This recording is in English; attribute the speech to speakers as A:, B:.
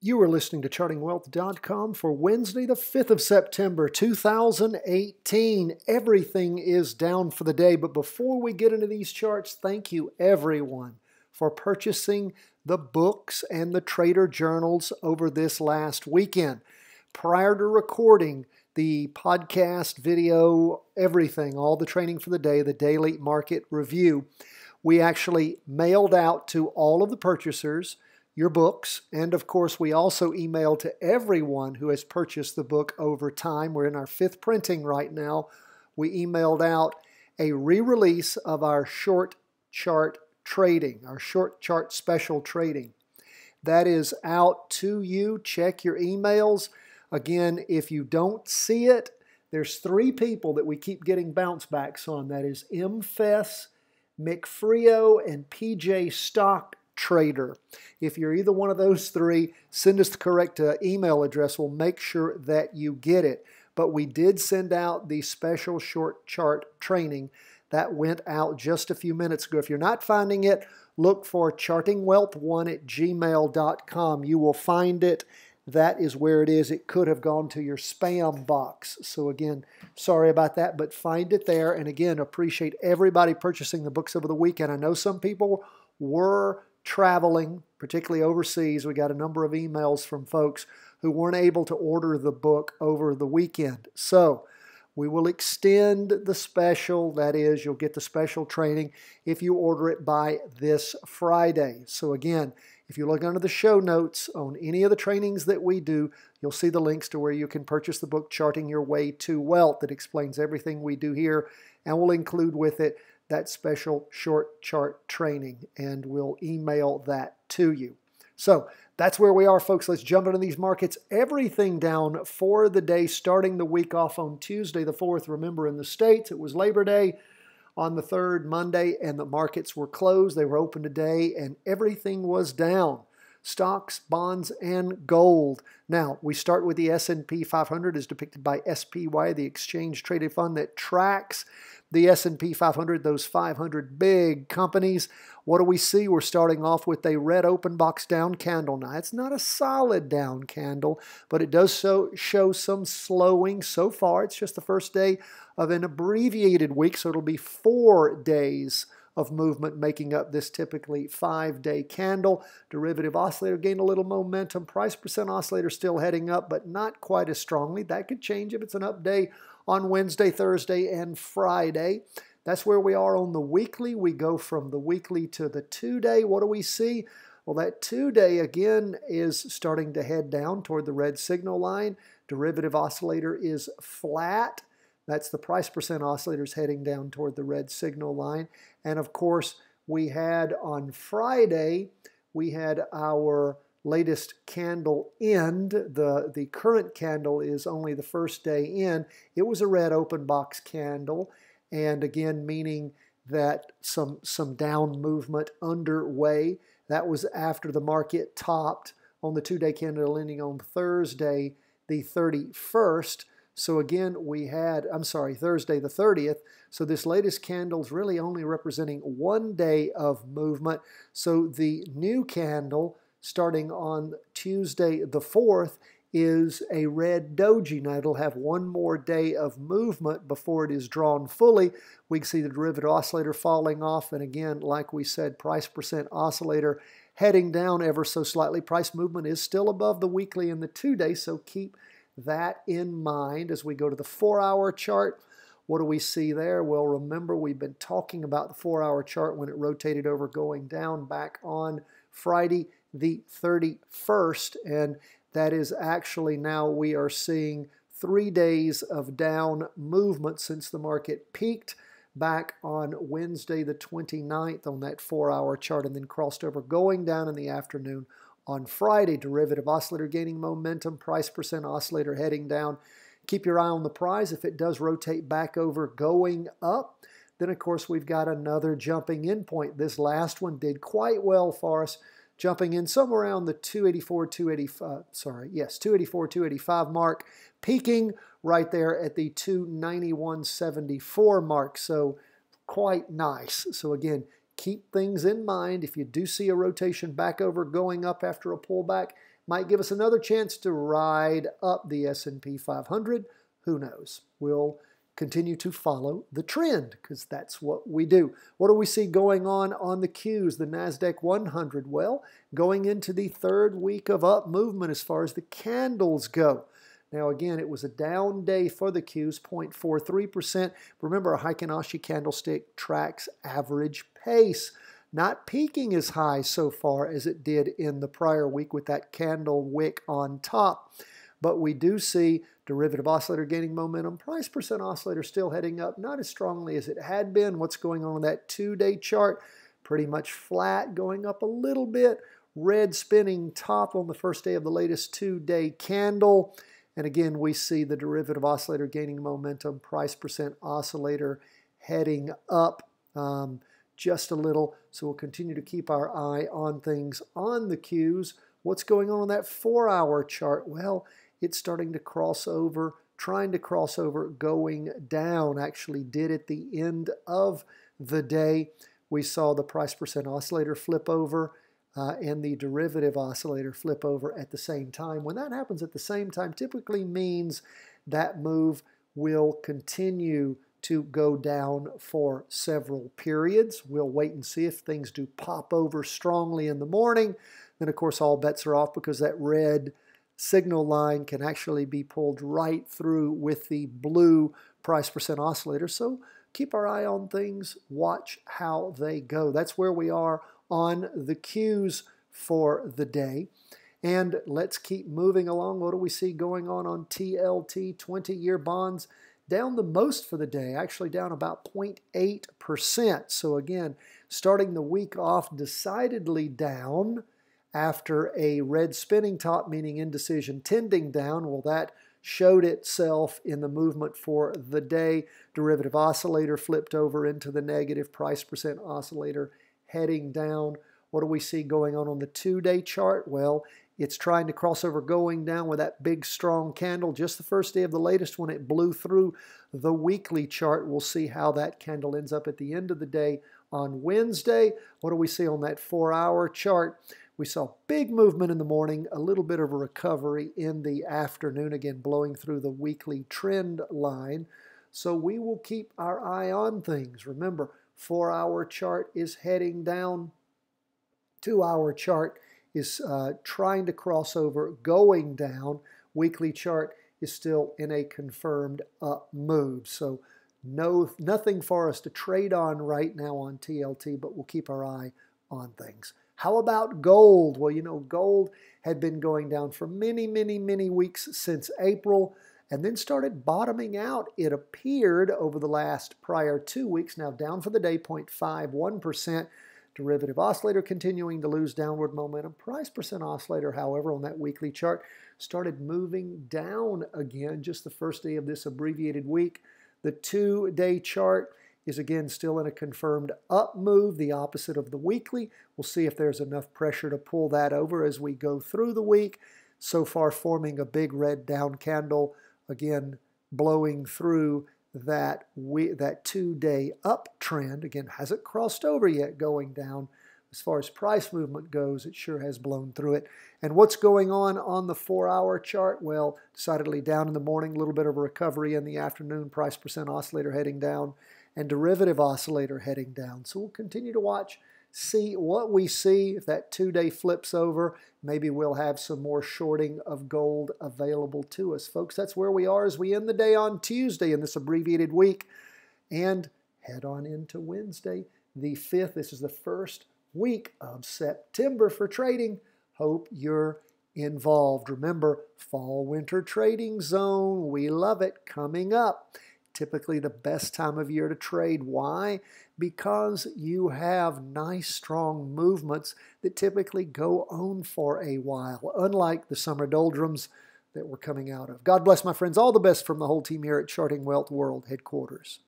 A: You are listening to chartingwealth.com for Wednesday, the 5th of September, 2018. Everything is down for the day, but before we get into these charts, thank you everyone for purchasing the books and the trader journals over this last weekend. Prior to recording the podcast, video, everything, all the training for the day, the daily market review, we actually mailed out to all of the purchasers your books, and of course we also emailed to everyone who has purchased the book over time. We're in our 5th printing right now. We emailed out a re-release of our short chart trading, our short chart special trading. That is out to you. Check your emails. Again, if you don't see it, there's 3 people that we keep getting bounce backs on. That is M. Fess, McFrio, and PJ Stock Trader. If you're either one of those 3, send us the correct email address. We'll make sure that you get it. But we did send out the special short chart training that went out just a few minutes ago. If you're not finding it, look for chartingwealth1@gmail.com. You will find it. That is where it is. It could have gone to your spam box. So again, sorry about that, but find it there. And again, appreciate everybody purchasing the books over the weekend. I know some people were traveling, particularly overseas. We got a number of emails from folks who weren't able to order the book over the weekend. So we will extend the special. That is, you'll get the special training if you order it by this Friday. So again, if you look under the show notes on any of the trainings that we do, you'll see the links to where you can purchase the book, Charting Your Way to Wealth, that explains everything we do here, and we'll include with it that special short chart training, and we'll email that to you. So that's where we are, folks. Let's jump into these markets. Everything down for the day, starting the week off on Tuesday the 4th. Remember, in the States, it was Labor Day on the 3rd, Monday, and the markets were closed. They were open today, and everything was down. Stocks, bonds, and gold. Now, we start with the S&P 500 as depicted by SPY, the exchange traded fund that tracks the S&P 500, those 500 big companies. What do we see? We're starting off with a red open box down candle. Now, it's not a solid down candle, but it does show some slowing so far. It's just the first day of an abbreviated week, so it'll be 4 days of movement making up this typically 5-day candle. Derivative oscillator gained a little momentum. Price percent oscillator still heading up, but not quite as strongly. That could change if it's an up day on Wednesday, Thursday, and Friday. That's where we are on the weekly. We go from the weekly to the 2-day. What do we see? Well, that 2-day again is starting to head down toward the red signal line. Derivative oscillator is flat. That's the price percent oscillators heading down toward the red signal line. And of course, we had on Friday, we had our latest candle end. The current candle is only the first day in. It was a red open box candle. And again, meaning that some down movement underway. That was after the market topped on the 2-day candle ending on Thursday, the 31st. So again, we had, Thursday the 30th. So this latest candle is really only representing 1 day of movement. So the new candle starting on Tuesday the 4th is a red doji. Now it'll have 1 more day of movement before it is drawn fully. We can see the derivative oscillator falling off. And again, like we said, price percent oscillator heading down ever so slightly. Price movement is still above the weekly and the 2-day, so keep that in mind as we go to the 4-hour chart. What do we see there? Well, remember, we've been talking about the 4-hour chart when it rotated over going down back on Friday the 31st, and that is actually now we are seeing 3 days of down movement since the market peaked back on Wednesday the 29th on that 4-hour chart and then crossed over going down in the afternoon on Friday. Derivative oscillator gaining momentum, price percent oscillator heading down. Keep your eye on the price. If it does rotate back over going up, then of course we've got another jumping in point. This last one did quite well for us, jumping in somewhere around the 285 mark, peaking right there at the 291.74 mark. So quite nice. So again, keep things in mind. If you do see a rotation back over going up after a pullback, Might give us another chance to ride up the S&P 500. Who knows? We'll continue to follow the trend because that's what we do. What do we see going on the Qs, the Nasdaq 100? Well, going into the third week of up movement as far as the candles go. Now again, it was a down day for the Qs, 0.43%. Remember, a Heikin-Ashi candlestick tracks average pace, not peaking as high so far as it did in the prior week with that candle wick on top. But we do see derivative oscillator gaining momentum. Price percent oscillator still heading up, not as strongly as it had been. What's going on that 2-day chart? Pretty much flat, going up a little bit. Red spinning top on the first day of the latest 2-day candle. And again, we see the derivative oscillator gaining momentum. Price percent oscillator heading up just a little. So we'll continue to keep our eye on things on the Qs. What's going on that 4-hour chart? Well, it's starting to cross over, trying to cross over, going down. Actually did at the end of the day. We saw the price percent oscillator flip over and the derivative oscillator flip over at the same time. When that happens at the same time, typically means that move will continue to go down for several periods. We'll wait and see if things do pop over strongly in the morning. Then, of course, all bets are off because that red signal line can actually be pulled right through with the blue price percent oscillator. So keep our eye on things, watch how they go. That's where we are on the Qs for the day. And let's keep moving along. What do we see going on TLT, 20-year bonds? Down the most for the day, actually down about 0.8%. So again, starting the week off decidedly down after a red spinning top, meaning indecision tending down. Well, that showed itself in the movement for the day. Derivative oscillator flipped over into the negative, price percent oscillator heading down. What do we see going on the 2-day chart? Well, it's trying to cross over going down with that big strong candle. Just the first day of the latest when it blew through the weekly chart. We'll see how that candle ends up at the end of the day on Wednesday. What do we see on that 4-hour chart? We saw big movement in the morning, a little bit of a recovery in the afternoon, again blowing through the weekly trend line. So we will keep our eye on things. Remember, 4-hour chart is heading down. 2-hour chart is trying to cross over, going down. Weekly chart is still in a confirmed up move. So nothing for us to trade on right now on TLT, but we'll keep our eye on things. How about gold? Well, you know, gold had been going down for many, many, many weeks since April and then started bottoming out. It appeared over the last prior 2 weeks, now down for the day, 0.51%. Derivative oscillator continuing to lose downward momentum. Price percent oscillator, however, on that weekly chart started moving down again just the first day of this abbreviated week. The 2-day chart is again still in a confirmed up move, the opposite of the weekly. We'll see if there's enough pressure to pull that over as we go through the week. So far forming a big red down candle, again blowing through that 2-day uptrend. Again, hasn't crossed over yet going down. As far as price movement goes, it sure has blown through it. And what's going on the 4-hour chart? Well, decidedly down in the morning, a little bit of a recovery in the afternoon, price percent oscillator heading down, and derivative oscillator heading down. So we'll continue to watch, see what we see. If that 2-day flips over, maybe we'll have some more shorting of gold available to us. Folks, that's where we are as we end the day on Tuesday in this abbreviated week and head on into Wednesday, the 5th. This is the first week of September for trading. Hope you're involved. Remember, fall-winter trading zone. We love it. Coming up. Typically the best time of year to trade. Why? Because you have nice, strong movements that typically go on for a while, unlike the summer doldrums that we're coming out of. God bless, my friends. All the best from the whole team here at Charting Wealth World Headquarters.